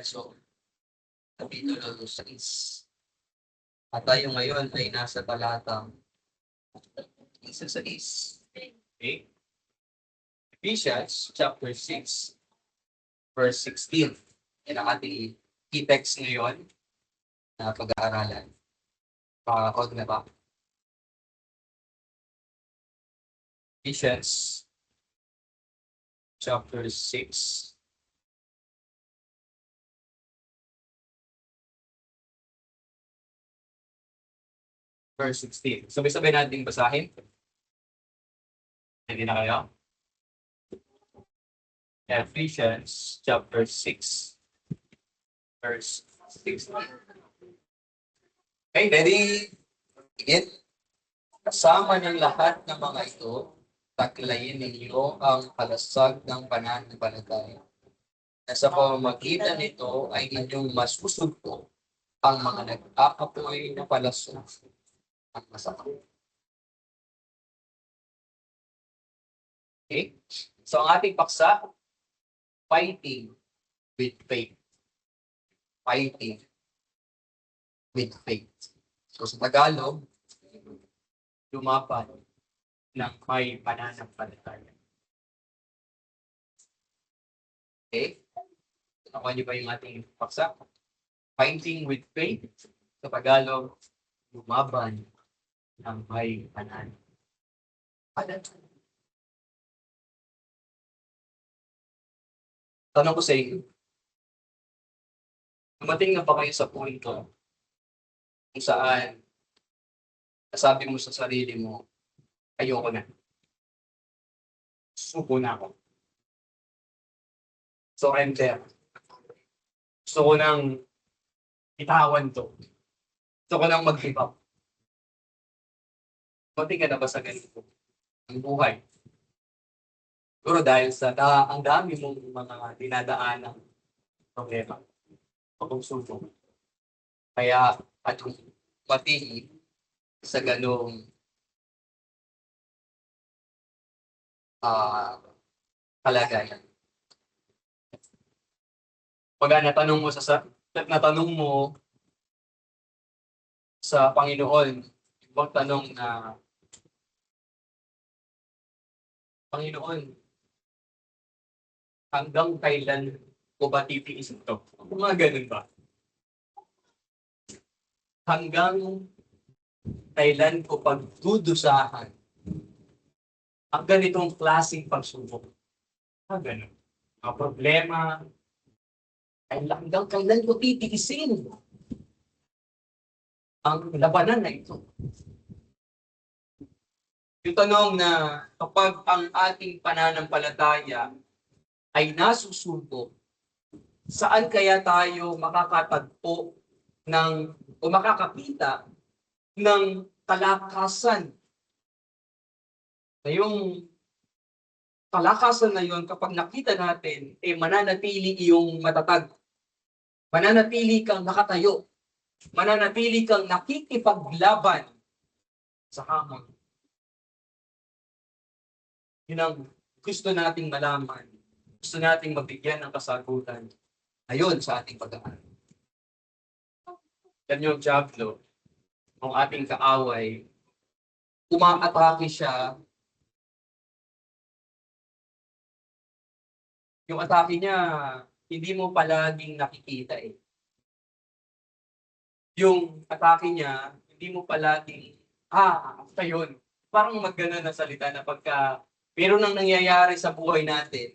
Efeso, Kapitulo 6. At tayo ngayon ay nasa talatang 16. Okay? Ephesians chapter 6, verse 16. Yan ang ating key text ngayon na pag-aaralan. Pakakod na ba? Ephesians chapter 6. Verse 16. Sabay-sabay natin basahin. Hindi na kayo? Ephesians chapter 6, verse 16. Okay, ready? Begin. Kasama ng lahat ng mga ito, taklayin ninyo ang kalasag ng pananampalataya. Na sa pamamagitan nito ay inyong masusugpo ang mga nag-aapoy na palasog ng masakit. Okay? So ang ating paksa, fighting with faith. Fighting with faith. So sa Tagalog, lumaban ng may pananampalataya. Okay? Nakuha niyo ba yung ating paksa? Fighting with faith. Sa Tagalog, lumaban ng may pananampalataya. Tanong ko sa inyo, dumating na ba kayo sa punto kung saan nasabi mo sa sarili mo, ayoko na. Suko na ako. Surrender. Gusto ko nang itawan to. Gusto ko nang mag-give up. Dumating ka na ba sa ganito? Ang buhay. Pero dahil sa ang dami mong mga dinadaanan problema o pagsubok. Kaya at pati sa ganong kalagayan. Pag natanong mo sa Panginoon, ibang tanong na, Panginoon, hanggang kailan ko ba titiisin ito? Mga ganun ba? Hanggang kailan ko pagdudusahan ang ganitong klaseng pagsubok? Ganun. Ang problema ay hanggang kailan ko titiisin ang labanan na ito? Yung tanong na kapag ang ating pananampalataya ay nasusuko, saan kaya tayo makakatagpo o makakakita ng kalakasan? Na yung kalakasan na yun, kapag nakita natin, mananatili iyong matatag. Mananatili kang nakatayo. Mananatili kang nakikipaglaban sa hamon. Yun ang gusto nating malaman. Gusto nating mabigyan ng kasagutan ayon sa ating pag-aaral. Yan yung Diablo, ang ating kaaway, umaatake siya. Yung atake niya, hindi mo palaging nakikita eh. Yung atake niya, hindi mo palaging, basta yun. Parang mag-gano'n na salita na pagka meron nang nangyayari sa buhay natin,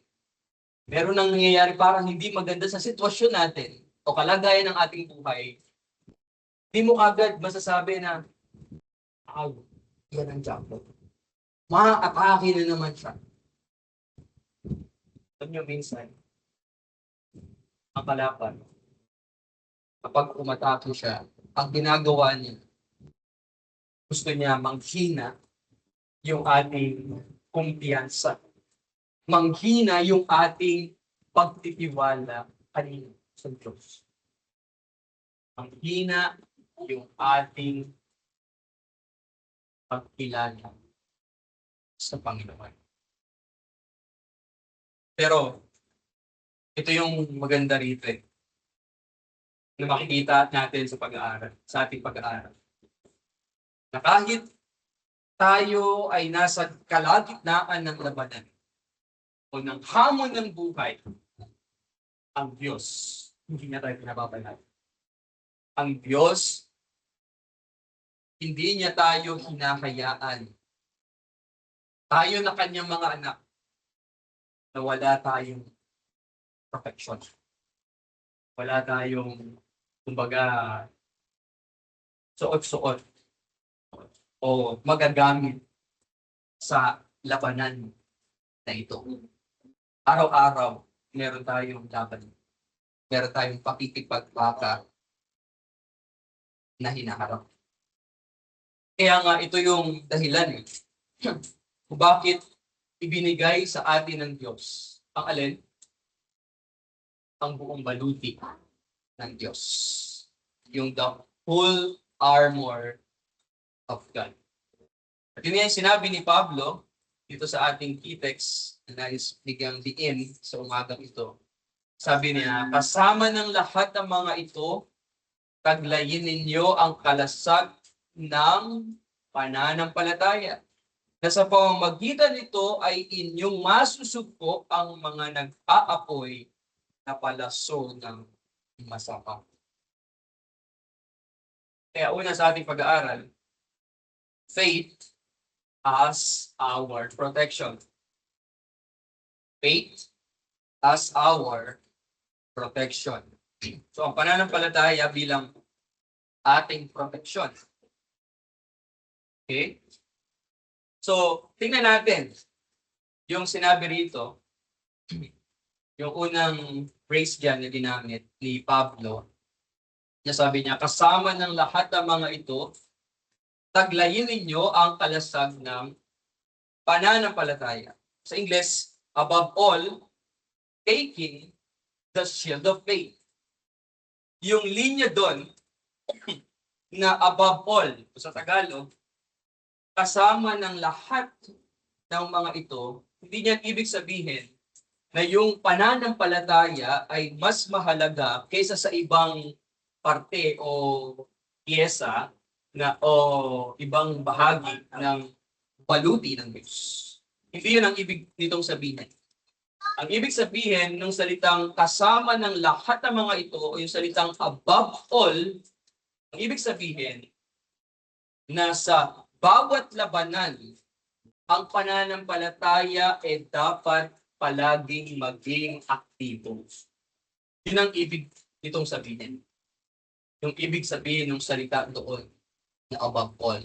meron nang nangyayari parang hindi maganda sa sitwasyon natin o kalagayan ng ating buhay, hindi mo agad masasabi na, yan ang Diablo. Ma-atake na naman siya. Alam nyo minsan, ang kalaban, kapag umatake siya, ang ginagawa niya, gusto niya manghina yung ating kumpiyansa. Manghina yung ating pagtitiwala kanino sa Diyos. Manghina yung ating pagkilala sa Panginoon. Pero, ito yung maganda rito eh. na makikita natin sa pag-aaral, sa ating pag-aaral. Na kahit tayo ay nasa kalagitnaan ng labanan o ng hamon ng buhay, ang Diyos, hindi niya tayo pinababayaan. Ang Diyos, hindi niya tayo hinahayaan. Tayo na kanyang mga anak na wala tayong perfection. Wala tayong, kumbaga, suot-suot o magagamit sa labanan na ito. Araw-araw, meron tayong laban. Meron tayong pakikipagbaka na hinaharap. Kaya nga, ito yung dahilan kung bakit ibinigay sa atin ng Diyos ang alin? Ang buong baluti ng Diyos. Yung the whole armor of God. At yun yung sinabi ni Pablo dito sa ating key text na nais bigyang diin sa umagang ito. Sabi niya, kasama ng lahat ng mga ito, taglayin ninyo ang kalasag ng pananampalataya. Na sa pamamagitan nito ay inyong masusugpo ang mga nag-aapoy na palaso ng masama. Kaya una sa ating pag-aaral, faith as our protection. Faith as our protection. So ang pananampalataya bilang ating protection. Okay? So, tingnan natin yung sinabi rito, yung unang phrase dyan na ginamit ni Pablo, na sabi niya, kasama ng lahat ng mga ito, taglayin ninyo ang kalasag ng pananampalataya. Sa English, above all, taking the shield of faith. Yung linya doon, na above all, sa Tagalog, kasama ng lahat ng mga ito, hindi niya ibig sabihin na yung pananampalataya ay mas mahalaga kaysa sa ibang parte o piyesa na o ibang bahagi ng baluti ng Diyos. Hindi yun ang ibig nitong sabihin. Ang ibig sabihin ng salitang kasama ng lahat ng mga ito o yung salitang above all, ang ibig sabihin na sa bawat labanan, ang pananampalataya ay dapat palaging maging aktibo. Yun ang ibig nitong sabihin. Yung ibig sabihin ng salita doon na above all.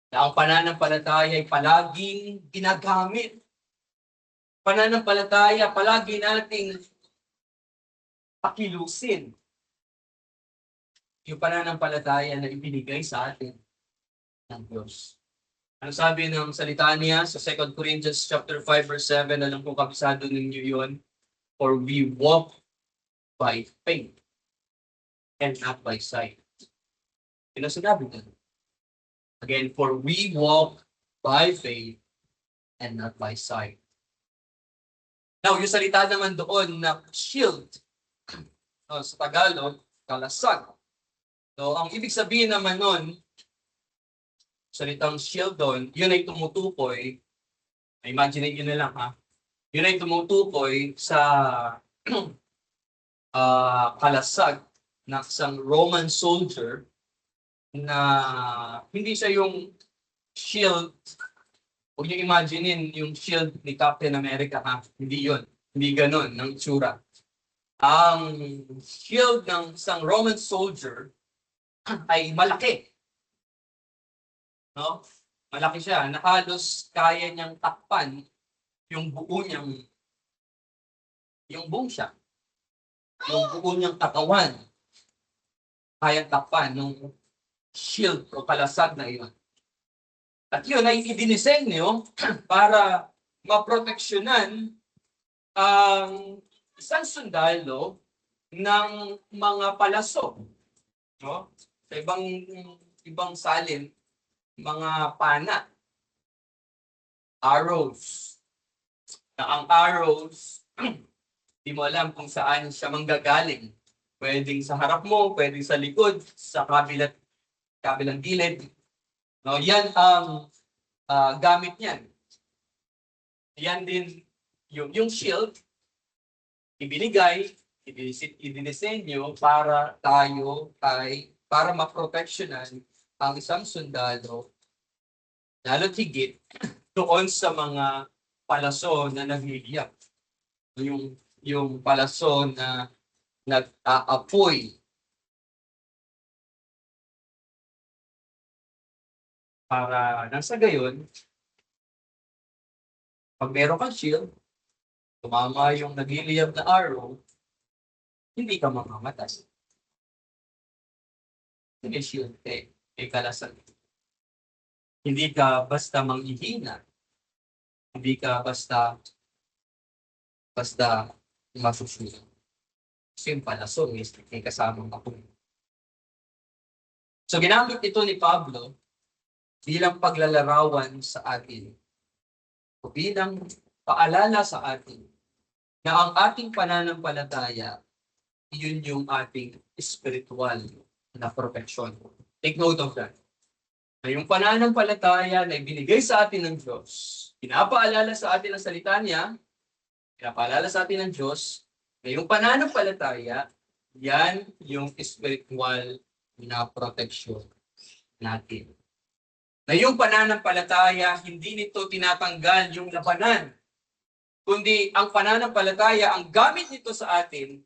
Na ang pananampalataya ay palaging ginagamit. Pananampalataya palagi nating pakilusin. Yung pananampalataya na ibinigay sa atin ng Diyos. Ano sabi ng salita niya sa 2 Corinthians chapter 5 verse 7, alam kong kabisado ninyo yun, for we walk by faith and not by sight. Yun ang sinabi doon. Again, for we walk by faith and not by sight. Now, yung salita naman doon na shield, sa Tagalog, kalasag. So, ang ibig sabihin naman nun, salitang shield doon, yun ay tumutukoy, imagine nyo na lang ha, yun ay tumutukoy sa kalasag ng isang Roman soldier na hindi siya yung shield, huwag nyo imaginein yung shield ni Captain America ha, hindi yun, hindi ganun ng itsura. Ang shield ng isang Roman soldier ay malaki. No? Malaki siya, na halos kaya niyang takpan yung buo niyang, yung buong siya. Yung buo niyang katawan. Kaya takpan ng shield o kalasag na iyon. At yun ay idinisenyo para maproteksyonan ang isang sundalo ng mga palaso. No? Sa ibang salin, mga pana, arrows. Na ang arrows, di mo alam kung saan siya manggagaling. Pwedeng sa harap mo, pwedeng sa likod, sa kabilang gilid. No, yan ang gamit niyan. Yan din yung shield, ibinigay, idinisenyo para maproteksyonan ang isang sundalo, lalo't higit doon sa mga palaso na nagliliyak. Yung palaso na nag-aapoy para nang sa gayon, pag meron kang shield, tumama yung nagliliyab na arrow, hindi ka mamamatay. May shield may kalasan. Hindi ka basta manghihina. Hindi ka basta masusunod. Kasi yung palaso, may kasamang apoy. So ginamit ito ni Pablo bilang paglalarawan sa atin o bilang paalala sa atin na ang ating pananampalataya, yun yung ating spiritual na protection. Take note of that. Na yung pananampalataya na ibinigay sa atin ng Diyos, pinapaalala sa atin ang salita niya, pinapaalala sa atin ng Diyos, na yung pananampalataya, yan yung spiritual na protection natin. Na yung pananampalataya, hindi nito tinatanggal yung labanan. Kundi ang pananampalataya, ang gamit nito sa atin,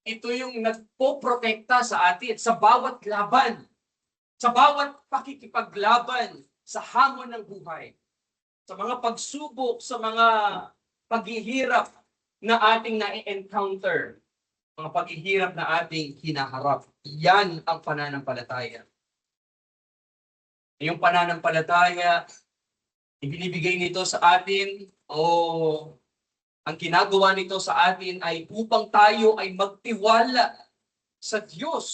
ito yung nagpoprotekta sa atin sa bawat laban, sa bawat pakikipaglaban sa hamon ng buhay, sa mga pagsubok, sa mga paghihirap na ating na-encounter, mga paghihirap na ating hinaharap. Yan ang pananampalataya. Yung pananampalataya, ibinibigay nito sa atin o ang ginagawa nito sa atin ay upang tayo ay magtiwala sa Diyos.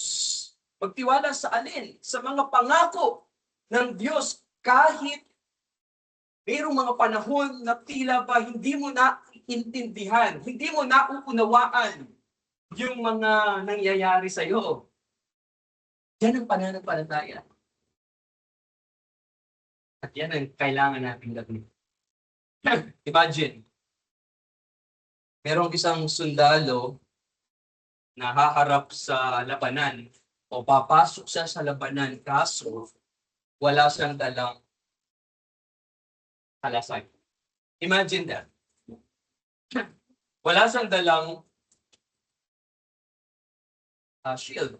Magtiwala sa alin? Sa mga pangako ng Diyos kahit mayroong mga panahon na tila ba hindi mo na intindihan, hindi mo na uunawaan yung mga nangyayari sa iyo. Yan ang pananampalataya. At yan ang kailangan natin gawin. Imagine, merong isang sundalo na haharap sa labanan o papasok siya sa labanan kaso wala siyang dalang kalasag. Imagine that. Wala siyang dalang shield.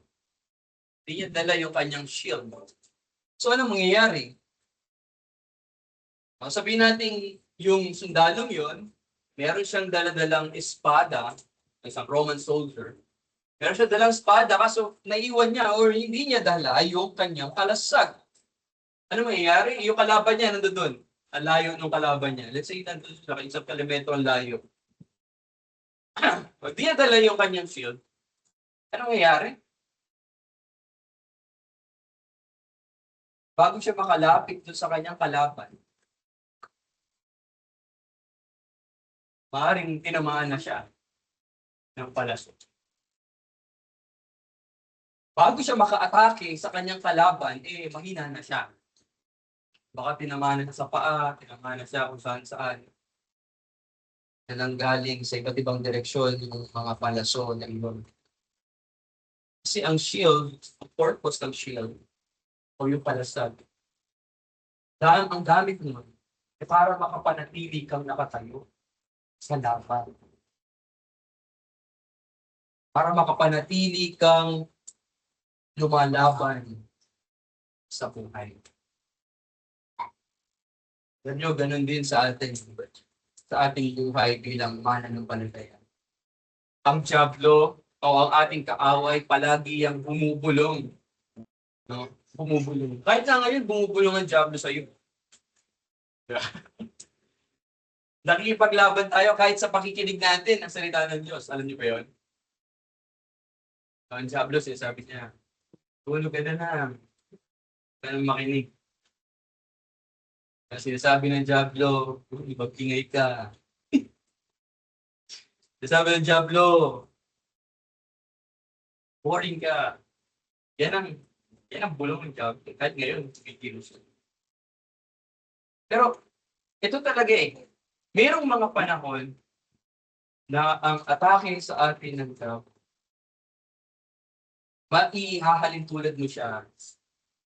Hindi niya dala yung kanyang shield. So ano mangyayari? Sabihin natin yung sundalong yon, meron siyang daladalang espada, isang Roman soldier. Meron siyang dalang espada kaso naiwan niya or hindi niya dala yung kanyang kalasag. Ano mangyayari? Yung kalaban niya nandun doon. Ang layo ng kalaban niya. Let's say nandun siya, isang kilometro ang layo. Pag di niya dala yung kanyang shield, ano mangyayari? Bago siya makalapit doon sa kanyang kalaban, maaaring tinamaan na siya ng palaso. Bago siya maka-atake sa kanyang kalaban, mahina na siya. Baka tinamaan na sa paa, tinamaan na siya kung saan-saan. Galing sa iba't ibang direksyon yung mga palaso na iyon. Kasi ang shield, ang purpose ng shield, o yung palasag, ang gamit nun, para makapanatili kang nakatayo sa laban. Para makapanatili kang lumalaban sa buhay. Ganun din sa ating buhay bilang mananampalataya. Ang dyablo o ang ating kaaway palagi ang bumubulong. No? Bumubulong. Kahit na ngayon, bumubulong ang dyablo sa iyo. Nakikipaglaban tayo kahit sa pakikinig natin ang salita ng Diyos. Alam niyo ba yun? Ang dyablo, sinasabi niya, tulog ka na. Kaya makinig. Kasi sinasabi ng dyablo, magpingay ka. Sinasabi ng dyablo, boring ka. Yan ang bulong ng Diablo. Kahit ngayon, tumikilos siya. Pero, ito talaga eh. Merong mga panahon na ang atake sa atin ng Diablo, maihahalin tulad mo siya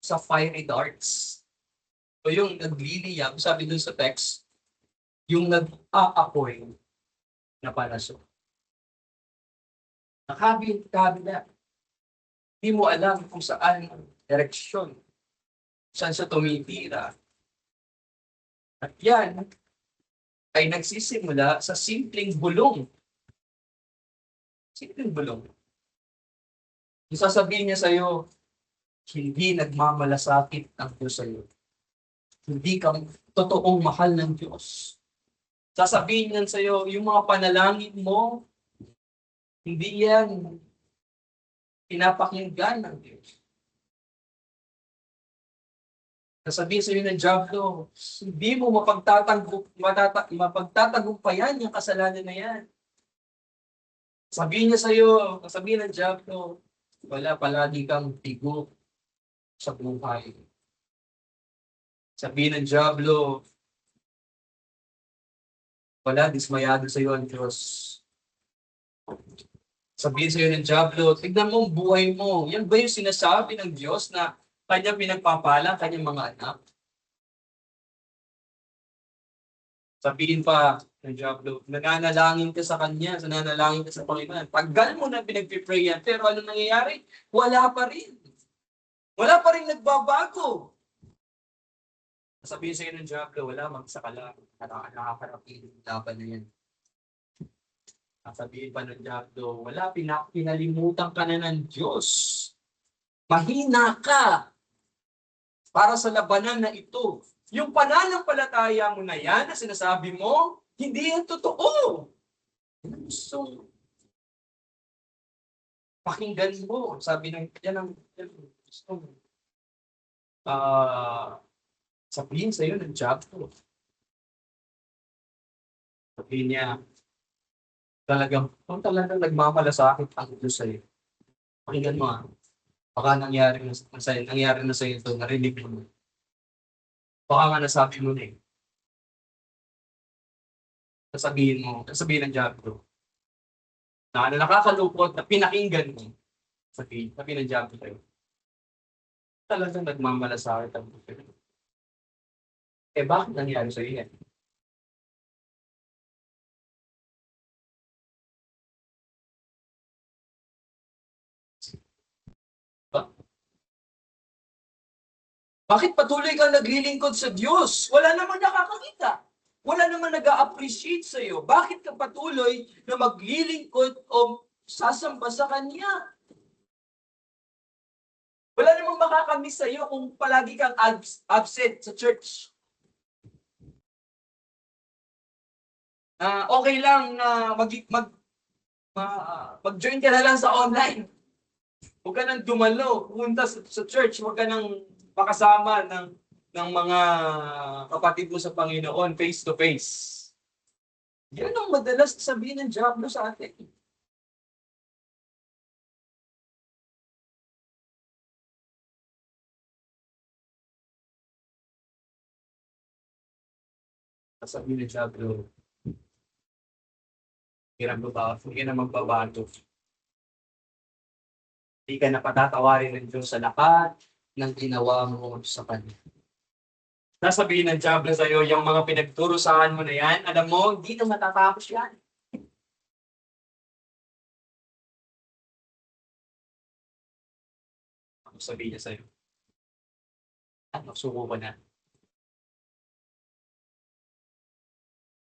sa fiery darts. O yung nagliliyab, sabi dun sa text, yung nag-aapoy na palaso. Nakabila. Hindi mo alam kung saan ang direksyon, saan siya tumitira. At yan ay nagsisimula sa simpleng bulong. Simpleng bulong. Yung sasabihin niya sa'yo, hindi nagmamalasakit ang Diyos sa'yo. Hindi ka totoong mahal ng Diyos. Sasabihin niyan sa'yo, yung mga panalangin mo, hindi yan pinapakinggan ng Diyos. Sasabihin sa'yo ng Diablo, hindi mo mapagtatagumpayan yung kasalanan na yan. Sabihin niya sa'yo, sabihin ng Diablo, wala, palagi kang tigo sa buhay. Sabihin ng Diablo, wala, dismayado sa'yo ang Diyos. Sabihin sa'yo ng Diablo, tignan mo ang buhay mo. Yan ba yung sinasabi ng Diyos na kanya pinagpapala, kanyang mga anak? Sabihin pa ng Diablo, nananalangin ka sa Kanya, nananalangin ka sa Panginoon. Tagal mo na pinagpipray yan, pero ano nangyayari? Wala pa rin. Wala pa rin nagbabago. Sabihin sa'yo ng Diablo, wala, magsaka lang. Nakakarapin yung laban na yan. Sabihin pa ng Diablo, wala, pinalimutan ka na ng Diyos. Mahina ka para sa labanan na ito. Yung pananampalataya mo na yan, na sinasabi mo, hindi yan totoo. So, pakinggan mo. Sabi ng, yan ang gusto mo. Sabihin sa'yo ng Diablo. Sabihin niya, kung talagang nagmamalasakit ang Diyos sa'yo, pakinggan mo baka nangyari na sa'yo ito, narinig mo. Baka nga nasabi mo na eh. Sasabihin ng Diablo, na nakakalupot, na pinakinggan mo. Sabihin ng Diablo sa'yo, talagang nagmamalasakit ang Diyos sa'yo. Bakit nangyari sa'yo yan? Bakit patuloy kang naglilingkod sa Diyos? Wala naman nakakakita. Wala naman nag-a-appreciate sa iyo. Bakit ka patuloy na maglilingkod o sasamba sa Kanya? Wala namang makakamiss sa iyo kung palagi kang absent sa church. Okay lang na mag-join ka na lang sa online. Huwag ka nang dumalo, pumunta sa church, huwag ka nang makasama ng mga kapatid mo sa Panginoon face to face. Yan ang madalas sabihin ng Diablo sa atin. Sabihin ng Diablo, hindi na magbabago. Hindi ka na patatawarin ng Diyos sa lahat ng ginawa mo sa Kanya. Nasabihin ng Diablo sa iyo, yung mga pinagturusahan mo na yan, alam mo, hindi na matatapos yan. Ano sabihin niya sa iyo? Ano, suko ko na?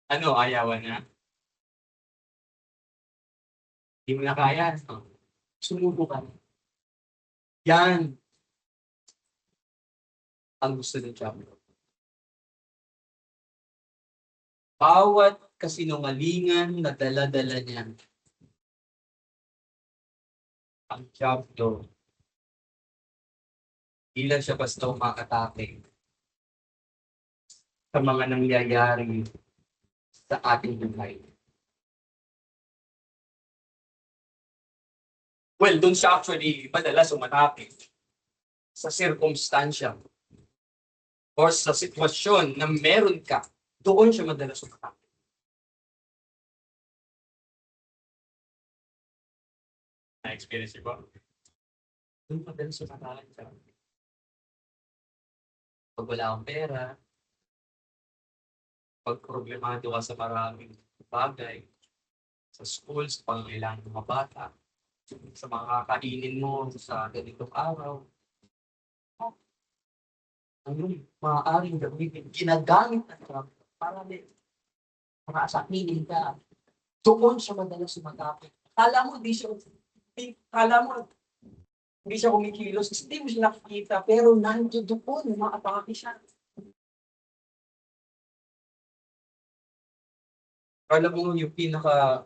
Ano, ayawan na? Hindi mo na kaya. Sumuko ka. Yan ang gusto ng Diablo. Bawat kasinungalingan na dala-dala niya, ang Diablo, hindi lang siya basta umakatake sa mga nangyayari sa ating buhay. Well, doon siya actually madalas umatake sa circumstansya or sa sitwasyon na meron ka, doon siya madalas umatake. Na-experience niyo ba? Doon madalas umatake siya. Pag wala kang pera, pag problemado ka sa maraming bagay, sa school, sa pangangailangan ng mga bata, sa mga kakainin mo sa ganitong araw, ano, maaaring gamitin, ginagamit na ito para asakinin ka. Doon siya madalas sumatapit. Kala mo, hindi siya kumikilos, kasi hindi mo siya nakikita, pero nandiyo doon, umaatake siya. Alam mo yung pinaka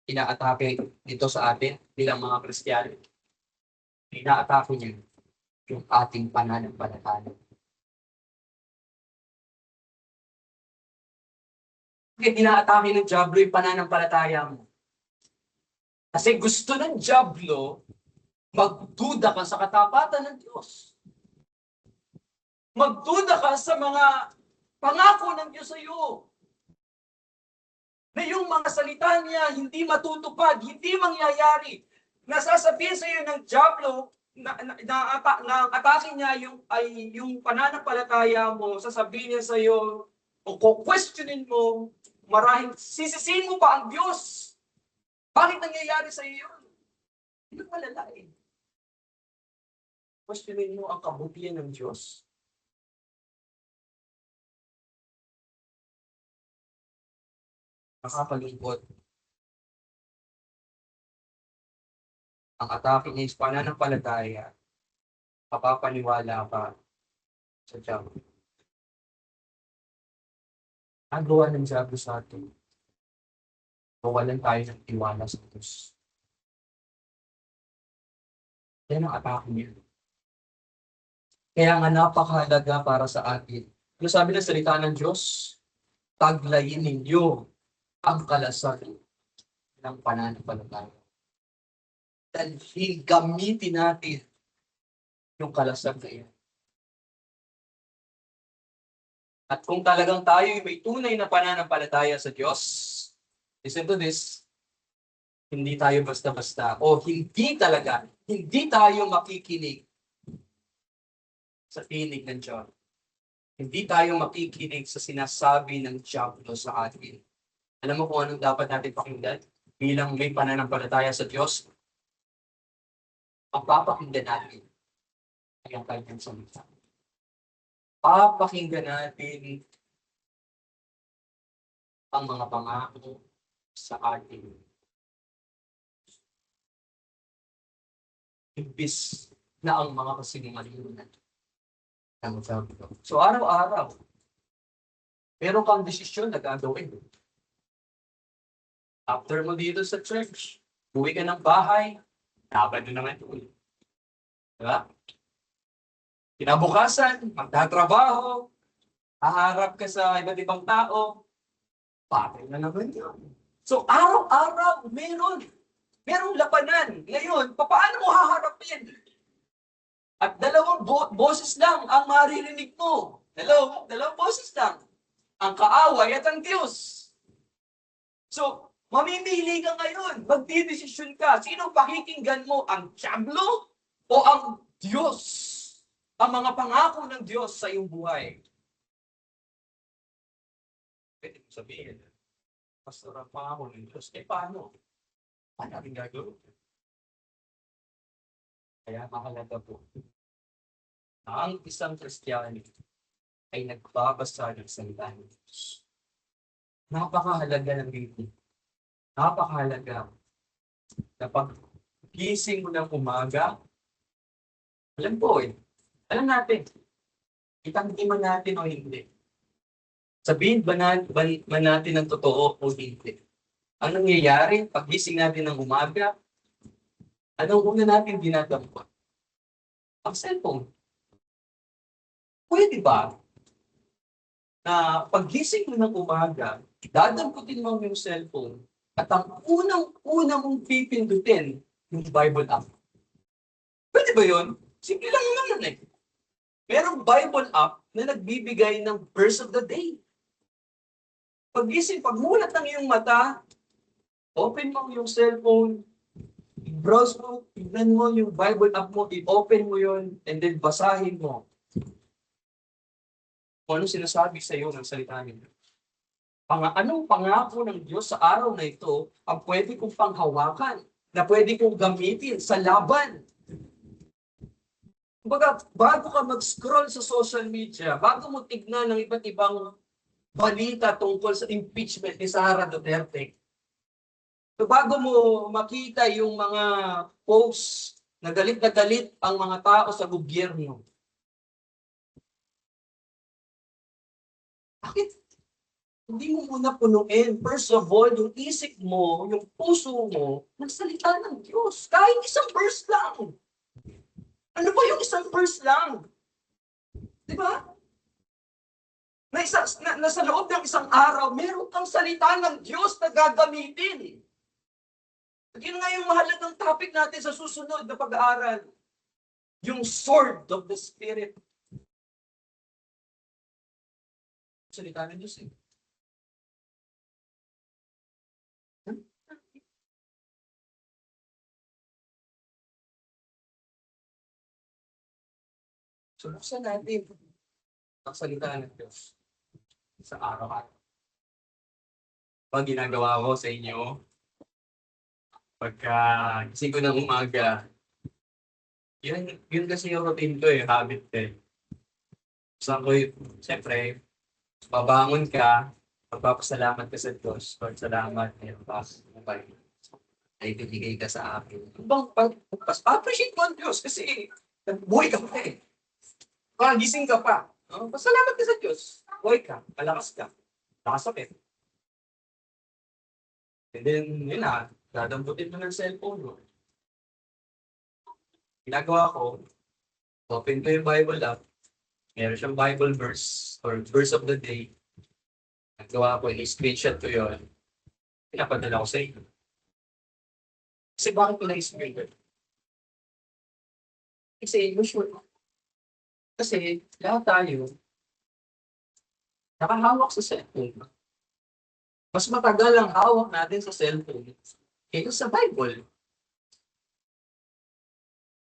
inaatake dito sa atin bilang mga Kristiyano, inaatake niya yung ating pananampalataya. Bakit inaatake ng Diablo yung pananampalataya mo? Kasi gusto ng Diablo magduda ka sa katapatan ng Diyos. Magduda ka sa mga pangako ng Diyos sa iyo. Na yung mga salita niya hindi matutupad, hindi mangyayari. Nasasabihin sa iyo ng Diablo na atake niya yung pananampalataya mo, sasabihin niya sa iyo o questionin mo, marahil sisisihin mo pa ang Diyos. Bakit nangyayari sa iyo yun? Hindi mo malalain. Questionin mo ang kabutihan ng Diyos. Nakakalungkot. Ang atake niya is pananampalataya. Papapaniwala ka sa Diablo. Ang gawa ng Diablo sa atin, mawalan tayo ng tiwala sa Diyos. Yan ang atake niya. Kaya nga napakahalaga para sa atin. Ano sabi ng salita ng Diyos? Taglayin ninyo ang kalasag ng pananampalataya. Dalhin, gamitin natin yung kalasag na yan. At kung talagang tayo may tunay na pananampalataya sa Diyos, listen to this, hindi tayo basta-basta o hindi tayo makikinig sa tinig ng Diyos. Hindi tayo makikinig sa sinasabi ng Diablo sa atin. Alam mo kung anong dapat natin pakinggan? Bilang may pananampalataya sa Diyos, papakinggan natin ang kanyang salita. Papakinggan natin ang mga pangako sa atin. Imbis na ang mga kasinungalingan ng Diablo. So araw-araw, meron kang desisyon na gagawin. After mo dito sa church, uwi ka ng bahay, dapat doon naman ito. Diba? Kinabukasan, magtatrabaho, haharap ka sa iba't ibang tao, patay na naman yun. So araw-araw, merong labanan. Ngayon, paano mo haharapin? At dalawang boses lang ang maririnig mo. Dalawang boses lang. Ang kaaway at ang Diyos. So, mamimili ka ngayon. Magdidesisyon ka. Sino pakikinggan mo? Ang Diablo o ang Diyos? Ang mga pangako ng Diyos sa iyong buhay. Pwede mo sabihin, Pastor, ang pangako ng Diyos. Paano? Paano natin gagawin? Kaya mahalaga po na ang isang Kristiyano ay nagbabasa ng salita ng Diyos. Napakahalaga ng Biblia. Napakahalaga na pag-gising mo ng umaga, alam natin, itanggi man natin o hindi. Sabihin ba natin ang totoo o hindi? Ang nangyayari, pag-gising natin ng umaga, anong una natin dinadampot? Ang cellphone. Pwede ba na pag-gising mo ng umaga, dadamputin mo yung cellphone at ang unang mong pipindutin yung Bible app. Pwede ba yun? Simple lang naman eh. Merong Bible app na nagbibigay ng verse of the day. Pag-isip, pagmulat ng iyong mata, open mo yung cellphone, browse mo, tignan mo yung Bible app mo, i-open mo yun, and then basahin mo. Kung ano sinasabi sa iyo ng salita niya. Anong pangako ng Diyos sa araw na ito ang pwede kong panghawakan, na pwede kong gamitin sa laban. Kumbaga, bago ka mag-scroll sa social media, bago mo tignan ng iba't ibang balita tungkol sa impeachment ni Sara Duterte, so bago mo makita yung mga posts na galit ang mga tao sa gobyerno, bakit hindi mo muna punuin, first of all, yung isip mo, yung puso mo, ng salita ng Diyos? Kahit isang verse lang. Ano ba yung isang verse lang? Di ba? Nasa loob ng isang araw, meron kang salita ng Diyos na gagamitin. At yun nga yung mahalagang topic natin sa susunod na pag-aaral. Yung sword of the Spirit. Salita ng Diyos eh. So, buksan natin ang salita ng Diyos sa araw-araw. Pag ginagawa ko sa inyo, pagka gising ko ng umaga, yun kasi yung routine ko eh, habit eh. Saan ko siyempre, babangon ka, magpapasalamat ka sa Diyos, Lord, salamat, meron pa ay binigay ka sa akin. Appreciate mo ang Diyos kasi buhay ka pa eh. Gising ka pa. Pasalamat ka sa Diyos. Buhay ka, malakas ka, nakasakit. And then, yun na, dadamputin mo ng cellphone mo. Ginagawa ko, open ko yung Bible app, meron siyang Bible verse or verse of the day. Nagawa ko, i-screenshot ko yun. Pinapadala ko sa inyo. Kasi bakit ko na-screenshot? Kasi usually, kasi lahat tayo nakahawak sa cellphone. Mas matagal ang hawak natin sa cellphone kaysa sa Bible.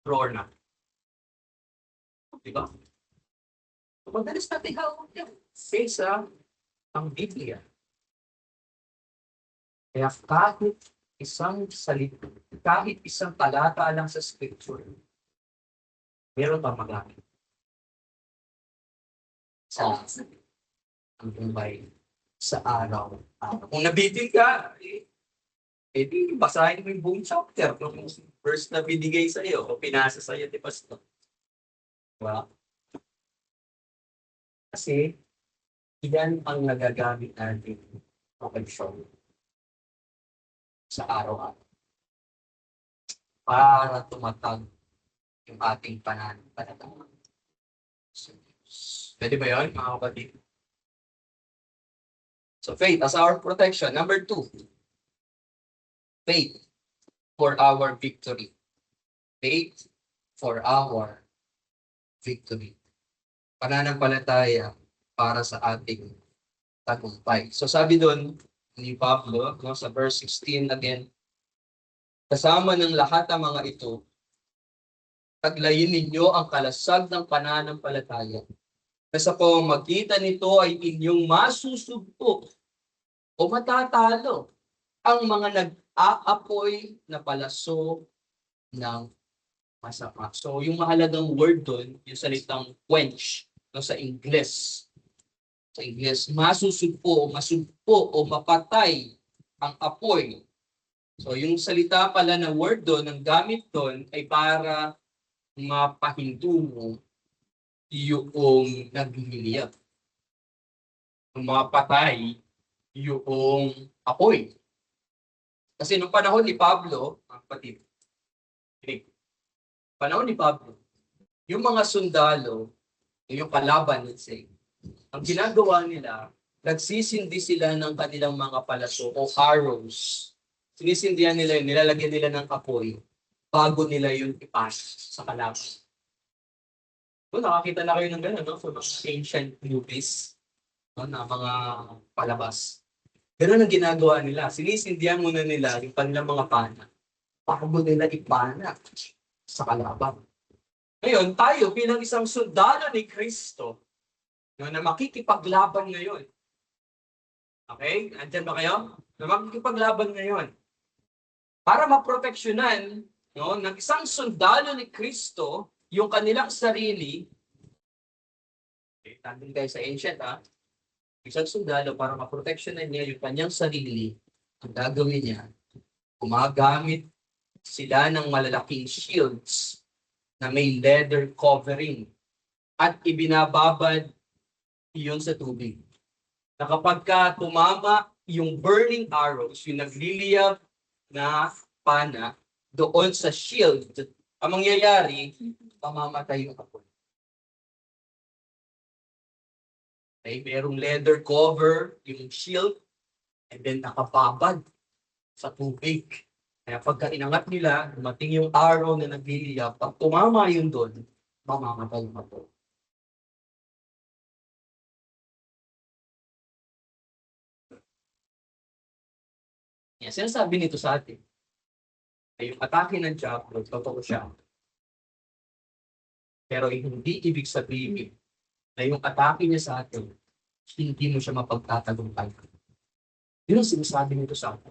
Drawer na. Diba? Madalas natin hawak yan kaysa ang Biblia. Kaya kahit isang salita, kahit isang talata lang sa Scripture, meron pa magamit. Sa ang buhay sa araw. Kung nabitin ka, di basahin mo yung buong chapter ng verse na binigay sa iyo o pinasa sa iyo ni Pastor. Diba? Kasi, yan ang nagagamit natin protection sa araw-araw para tumatag yung ating pananampalataya. Pwede ba yun, mga kapatid? So, faith as our protection. Number 2, faith for our victory. Faith for our victory. Pananampalataya para sa ating tagumpay. So, sabi doon ni Pablo, sa verse 16 again, kasama ng lahat ng mga ito, taglayin ninyo ang kalasag ng pananampalataya. Sa pamamagitan nito ay inyong masusugpo o matatalo ang mga nag-aapoy na palaso ng masama. So, yung mahalagang word doon, yung salitang quench, sa Ingles. Sa Ingles, masusugpo, masugpo o mapatay ang apoy. So, yung salita pala na word doon, ang gamit doon ay para mapahinto mo yung nagliliyab. Mapatay yung apoy. Kasi nung panahon ni Pablo, kapatid, panahon ni Pablo, yung mga sundalo, yung kalaban, let's say, ang ginagawa nila, nagsisindi sila ng kanilang mga palaso o arrows. Sinisindihan nila, nilalagyan nila ng apoy bago nila yun ipas sa kalaban. So, nakakita na kayo ng gano'n, no? So, mga ancient movies, no? Na mga palabas. Ganun ang ginagawa nila. Sinisindihan muna nila yung kanilang mga pana bago nila ipana sa kalaban. Ngayon, tayo bilang isang sundalo ni Kristo, no, na makikipaglaban ngayon. Okay? Andyan ba kayo? Na makikipaglaban ngayon. Para maproteksyonan, no, ng isang sundalo ni Kristo yung kanilang sarili. Okay, tandem kayo sa ancient, ha? Isang sundalo para maproteksyonan niya yung kanyang sarili, ang gagawin niya, gumagamit sila ng malalaking shields na may leather covering at ibinababad iyon sa tubig. Na kapag ka tumama yung burning arrows, yung nagliliyab na pana doon sa shield, ang mangyayari, mamamatay yung apoy. Okay, merong leather cover, yung shield, and then nakababad sa tubig. Kaya pagka inangat nila, dumating yung arrow na nagliliyab, pag tumama yun doon, mamamatay yung apoy. Yan, sinasabi nito sa atin. Ay yung atake ng Diablo, totoo siya. Pero hindi ibig sabihin na yung atake niya sa atin, hindi mo siya mapagtatagumpay. Yun ang sinasabi nito sa atin.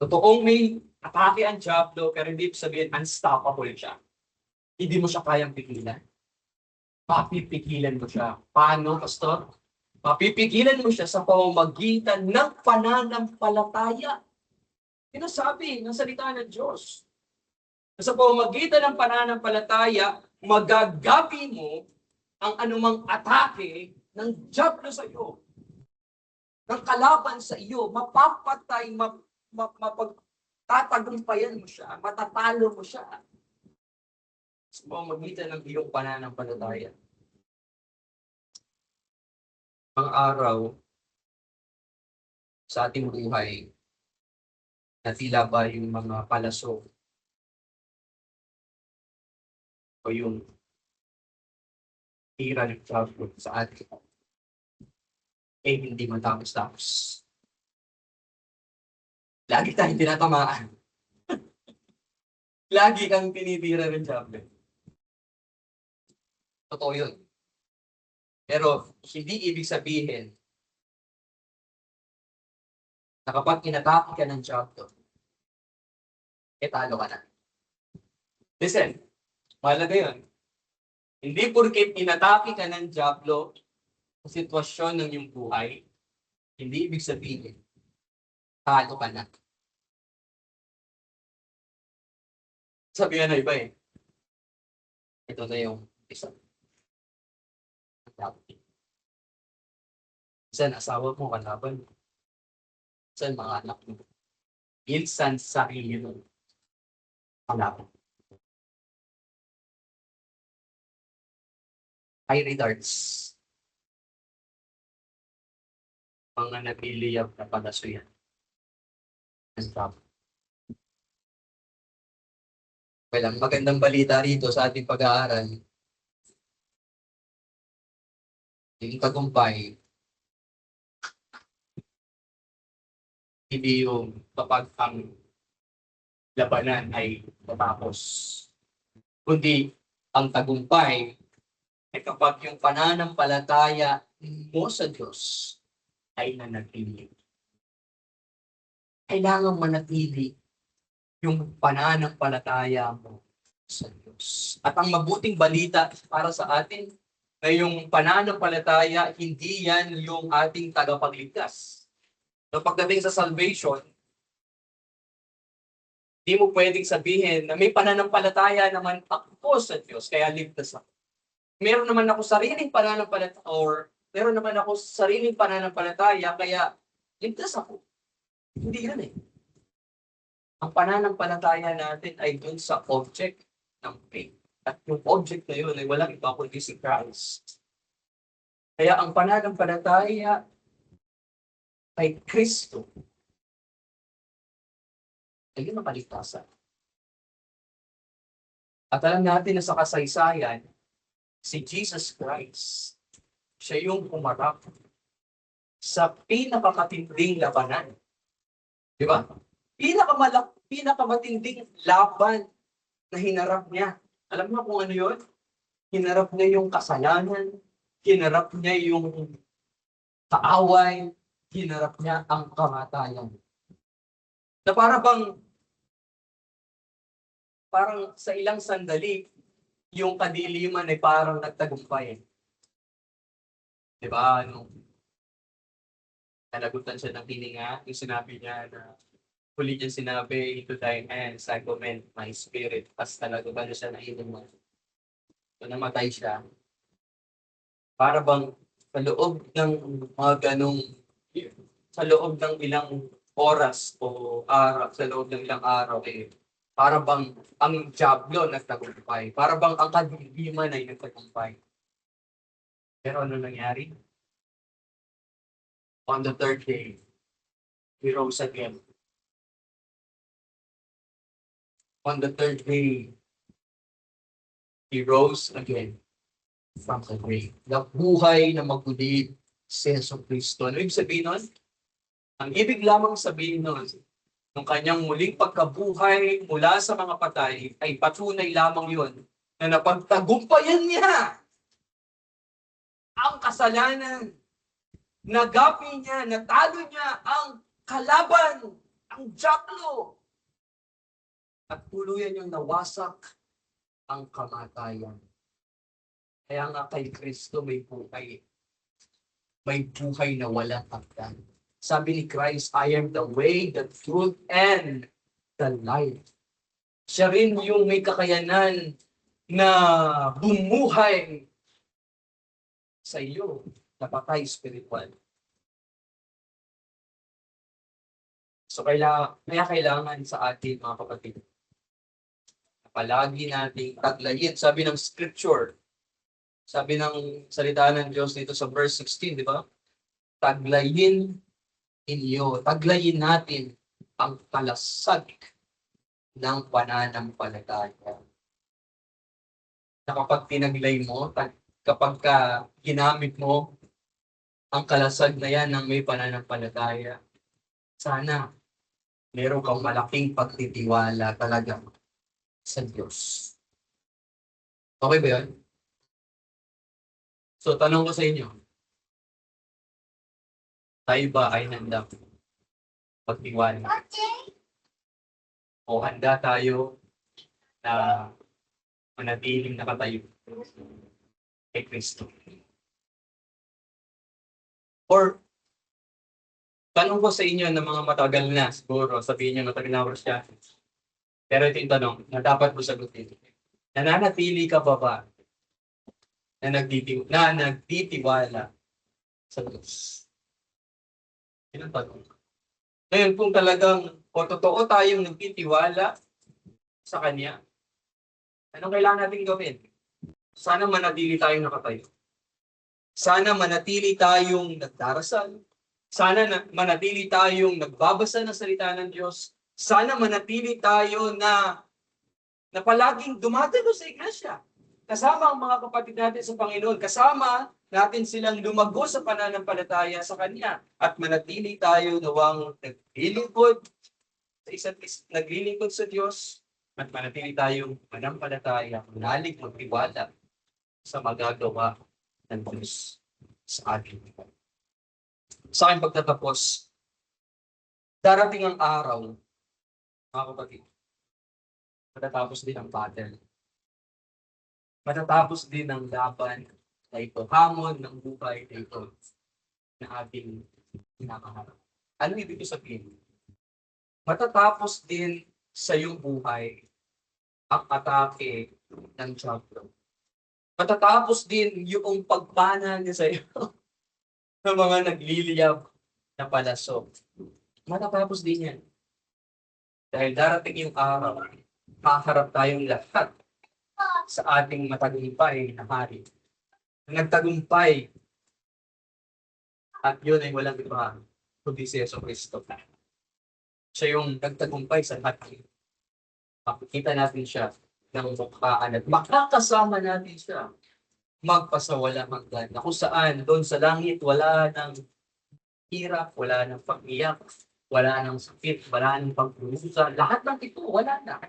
Totoong may atake ang Diablo, pero hindi ibig sabihin unstoppable siya. Hindi mo siya kayang pigilan. Papipigilan mo siya. Paano, Pastor? Papipigilan mo siya sa pamamagitan ng pananampalataya. Sinasabi ng salita ng Diyos. Sa pamamagitan ng pananampalataya, magagabi mo ang anumang atake ng Diablo sa iyo. Ng kalaban sa iyo, mapapatay, mapagtatagumpayan mo siya, matatalo mo siya. Sa pamamagitan ng iyong pananampalataya. Ang araw sa ating buhay, na tila ba yung mga palaso o yung tira ng Diablo sa atin, eh hindi matapos-tapos. Lagi tayong tinatamaan. Lagi kang tinitira ng Diablo. Totoo yun. Pero hindi ibig sabihin na kapag inatake ka ng Diablo, eh talo ka na. Listen, mahalaga yun. Hindi porket inatake ka ng Diablo sa sitwasyon ng iyong buhay, hindi ibig sabihin, talo ka na. Sabi nga na iba eh. Ito na yung isa. Minsan, asawa mo, kalaban mo. Minsan, mga anak mo. Minsan, sarili mo. Kalaban. Fiery darts. Mga nagliliyab na palaso yan. Well, ang magandang balita rito sa ating pag-aaral, yung tagumpay, hindi yung kapag ang labanan ay matapos. Kundi ang tagumpay ay kapag yung pananampalataya mo sa Diyos ay nanatili. Kailangan manatili yung pananampalataya mo sa Diyos. At ang mabuting balita para sa atin na yung pananampalataya, hindi yan yung ating tagapagligtas. So pagdating sa salvation, hindi mo pwedeng sabihin na may pananampalataya naman ako sa Diyos, kaya ligtas ako. Meron naman ako sariling pananampalataya, or meron naman ako sariling pananampalataya, kaya ligtas ako. Hindi yan eh. Ang pananampalataya natin ay dun sa object ng faith. At yung object na yun ay walang iba kundi si Christ. Kaya ang pananampalataya kay Kristo ay yun ang kaligtasan. At alam natin na sa kasaysayan, si Jesus Christ, siya yung pumarap sa pinakakatinding labanan. Di ba? Pinakamatinding laban na hinarap niya. Alam mo kung ano yun? Hinarap niya yung kasalanan, hinarap niya yung kaaway, hinarap niya ang kamatayan. Na parang sa ilang sandali, yung kadiliman ay parang nagtagumpay. Di ba? Nalagutan siya ng hininga, yung sinabi niya na huli niya sinabi, into thine hands I commend my spirit. Tapos nalagutan siya ng hininga. So namatay siya. Para bang sa loob ng mga sa loob ng ilang oras o araw, sa loob ng ilang araw, para bang ang Diablo nagtagumpay. Para bang ang kadiliman ay nagtagumpay. Pero ano nangyari? On the third day, he rose again. On the third day, he rose again from the grave. Nabuhay na magulid si Yesu Cristo. Ano ibig sabihin nun? Ang ibig lamang sabihin nun, ng kanyang muling pagkabuhay mula sa mga patay, ay patunay lamang yun na napagtagumpayan niya ang kasalanan. Nagapi niya, natalo niya ang kalaban, ang Diablo. At tuluyan niyang nawasak ang kamatayan. Kaya nga kay Kristo may buhay. May buhay na walang hanggan. Sabi ni Christ, I am the way, the truth, and the life. Siya rin yung may kakayanan na bumuhay sa iyo na patay spiritual. So kaya kailangan sa atin mga kapatid, palagi nating taglayin. Sabi ng scripture, sabi ng salita ng Diyos dito sa verse 16, di ba? Taglayin natin ang kalasag ng pananampalataya. Na kapag tinaglay mo, kapag ginamit mo ang kalasag na yan ng may pananampalataya, sana meron kang malaking pagtitiwala talaga sa Diyos. Okay ba yun? So, tanong ko sa inyo, tayo ba ay handa pagtiwala? O handa tayo na manatiling nakatayo kay Kristo? Or, tanong ko sa inyo ng mga matagal na, siguro, sabihin niyo matagal na siya. Pero ito yung tanong na dapat mo sagutin. Nananatili ka ba na nagtitiwala sa Diyos? Yun ang tanong. Ngayon, kung talagang o totoo tayong nagtitiwala sa Kanya, anong kailangan natin gawin? Sana manatili tayong nakatayo. Sana manatili tayong nagdarasal. Sana manatili tayong nagbabasa ng salita ng Diyos. Sana manatili tayo na palaging dumadago sa iglesia. Kasama ang mga kapatid natin sa Panginoon. Kasama natin silang lumago sa pananampalataya sa Kanya. At manatili tayo nawang naglilingkod sa isa't isa, naglilingkod sa Diyos. At manatili tayong manampalataya, manalig, magtiwala sa magagawa ng Diyos sa atin. Sa aking pagtatapos, darating ang araw, mga kapatid, matatapos din ang battle. Matatapos din ang laban na ito, hamon ng buhay na ito na ating kinakaharap. Ano ibig sabihin? Matatapos din sa iyong buhay ang atake ng Diablo. Matatapos din yung pagpana niya sa iyo ng mga nagliliyab na palaso. Matatapos din yan. Dahil darating yung araw, haharap tayong lahat sa ating matagumpay na hari. Nagtagumpay at yun ay walang iba kundi si Yesu Cristo. Siya yung nagtagumpay sa lahat. Makikita natin siya ng mukhaan at makakasama natin siya magpasawalang hanggan na kung saan doon sa langit wala ng hirap, wala ng pag-iyak, wala ng sakit, wala ng pagdurusa. Lahat ng ito, wala na.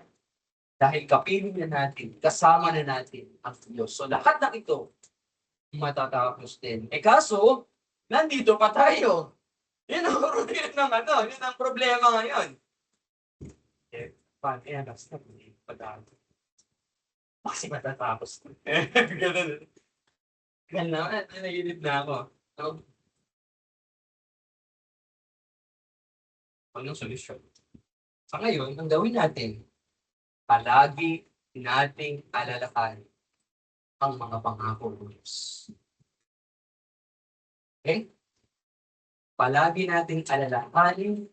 Dahil kapiling na natin, kasama na natin ang Diyos. So lahat ng ito, matatapos din. Kaso, nandito pa tayo. Yun ang problema ngayon. Paano yan? Basta hindi pa tayo. Kasi matatapos. Ganun. Ganun na, nanaginip na ako. No? Anong solusyon? Sa ngayon, ang gawin natin, palagi nating alalakan ang mga pangako ng Diyos. Okay? Palagi nating alalahanin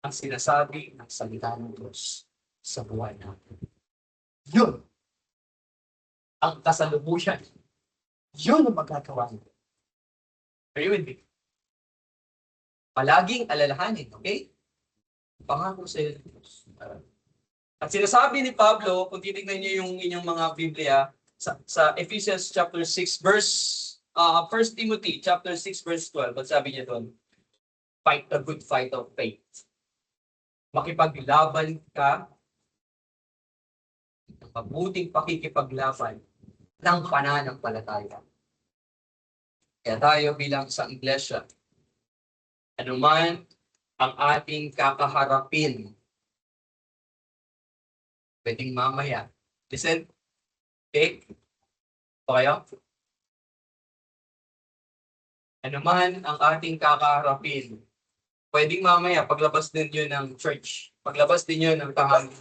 ang sinasabi ng salita ng Diyos sa buhay natin. Yun ang kasalubuyan. Yun ang magagawa nito. Are you with me? Palaging alalahanin, okay? Pangako sa iyo ng Diyos. At sinasabi ni Pablo, kung titignan niyo yung inyong mga Biblia, sa Ephesians chapter 6 verse 1 Timothy chapter 6 verse 12, at sabi niya doon, fight the good fight of faith. Makipaglaban ka, mabuting pakikipaglaban ng pananampalataya. Kaya tayo bilang isang iglesia, anuman ang ating kakaharapin, pwedeng mamaya. Listen, okay? Okay? Anuman ang ating kakaharapin, pwedeng mamaya, paglabas din yun ng church, paglabas din yun ng tahanan.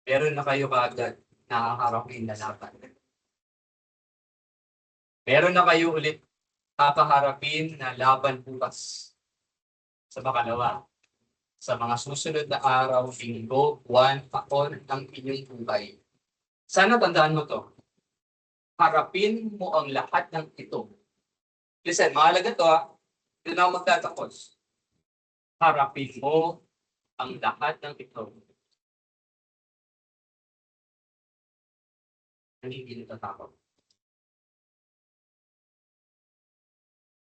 Meron na kayo kaagad nakaharapin na laban. Meron na kayo ulit kakaharapin na laban bukas sa makalawa. Sa mga susunod na araw, linggo, buwan, taon ng inyong buhay. Sana tandaan mo to. Harapin mo ang lahat ng ito. Listen, mahalaga to ha. Ito na ako magtatapos. Harapin mo ang lahat ng ito. Hindi natatakot.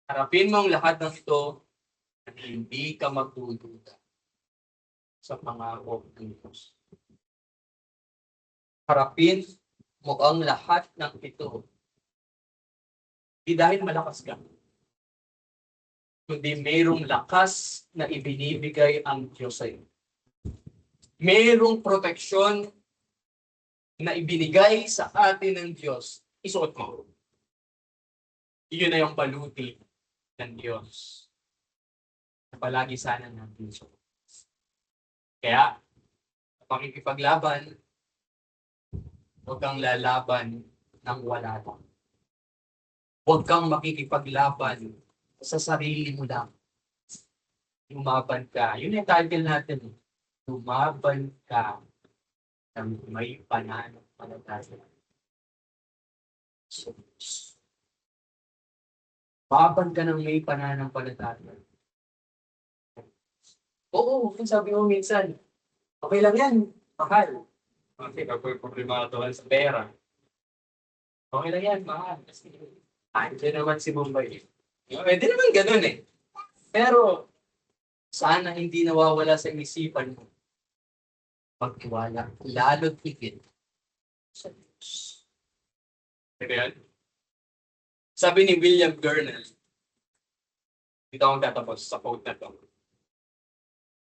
Harapin mo ang lahat ng ito at hindi ka magdududa sa pangako ng Diyos. Harapin mo ang lahat ng ito. Hindi dahil malakas ka, kundi mayroong lakas na ibinibigay ang Diyos sa iyo. Mayroong proteksyon na ibinigay sa atin ng Diyos. Isuot mo. Iyon na yung baluti ng Diyos. Palagi sana natin ito. Kaya, pakikipaglaban, huwag kang lalaban ng wala lang. Huwag kang makikipaglaban sa sarili mo lang. Lumaban ka. Yun yung title natin. Lumaban ka ng may pananampalataya. So, baban ka ng may pananampalataya. Oo, sabi mo minsan, okay lang yan, mahal. Kasi kapag problema ito sa pera, okay lang yan, mahal. Kasi andyan naman si Bombay. Pwede naman ganun eh. Pero, sana hindi nawawala sa isipan mo pagtiwala, lalo't higit sa Diyos. Kaya, sabi ni William Gurnall, dito akong tatapos sa quote na to.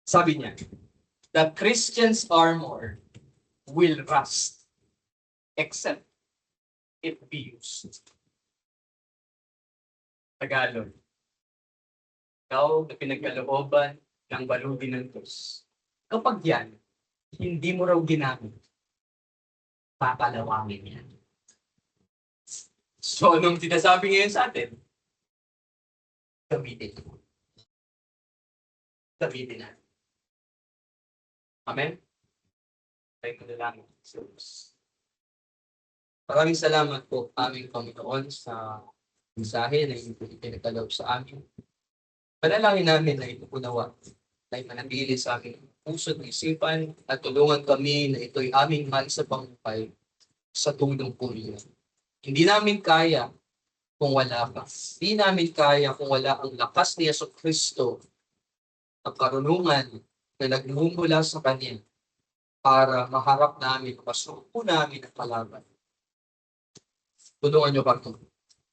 Sabi niya, the Christian's armor will rust except it be used. Tagalog. Ikaw na pinagkalooban ng baluti ng Diyos. Kapag yan, hindi mo raw ginamit, papalawangin yan. So, anong sinasabi ngayon sa atin? Gamitin mo. Gamitin natin. Amen? Tayo ko na lang. Maraming salamat po aming Panginoon sa mensahe na ipinagkaloob sa amin. Panalangin namin na ito po nawa ay manatili sa amin puso at isipan at tulungan kami na ito'y aming maisabuhay sa tulong po niyo. Hindi namin kaya kung wala ka. Hindi namin kaya kung wala ang lakas ni Jesucristo, ang karunungan na nagmumula sa Kanya para maharap namin, masuko namin ang kalaban. Tulungan niyo kami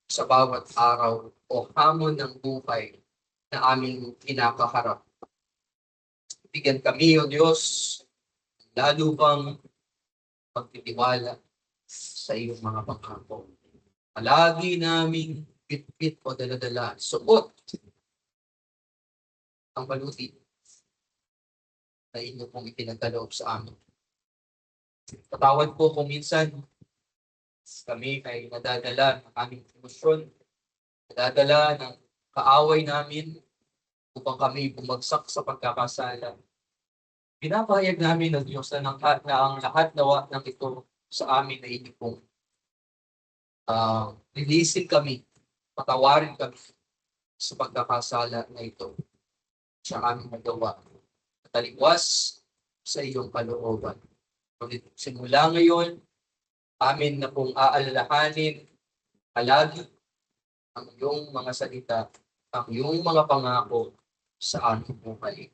sa bawat araw o hamon ng buhay na aming kinakaharap. Bigyan kami, O Diyos, lalo bang pagtitiwala sa iyong mga pangako. Palagi naming pitpit o daladala, suot ang baluti na inyo pong ipinagkaloob sa amin. Patawad po kung minsan kami ay nadadala ng aming emosyon, nadadala ng kaaway namin upang kami bumagsak sa pagkakasala. Pinapahayag namin ng Diyos na ang lahat nawa ng ito sa amin na inyo pong releasin kami, patawarin kami sa pagkakasala na ito sa aming magawa. Talikwas sa iyong kalooban. Simula ngayon, amin na pong aalalahanin palagi ang iyong mga salita, ang iyong mga pangako sa aming buhay.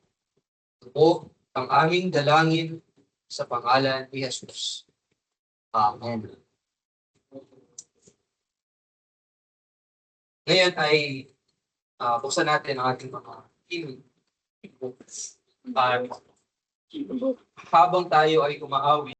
Ito po ang aming dalangin sa pangalan ni Jesus. Amen. Ngayon ay buksan natin ang ating mga hymn books. Habang tayo ay umaawit,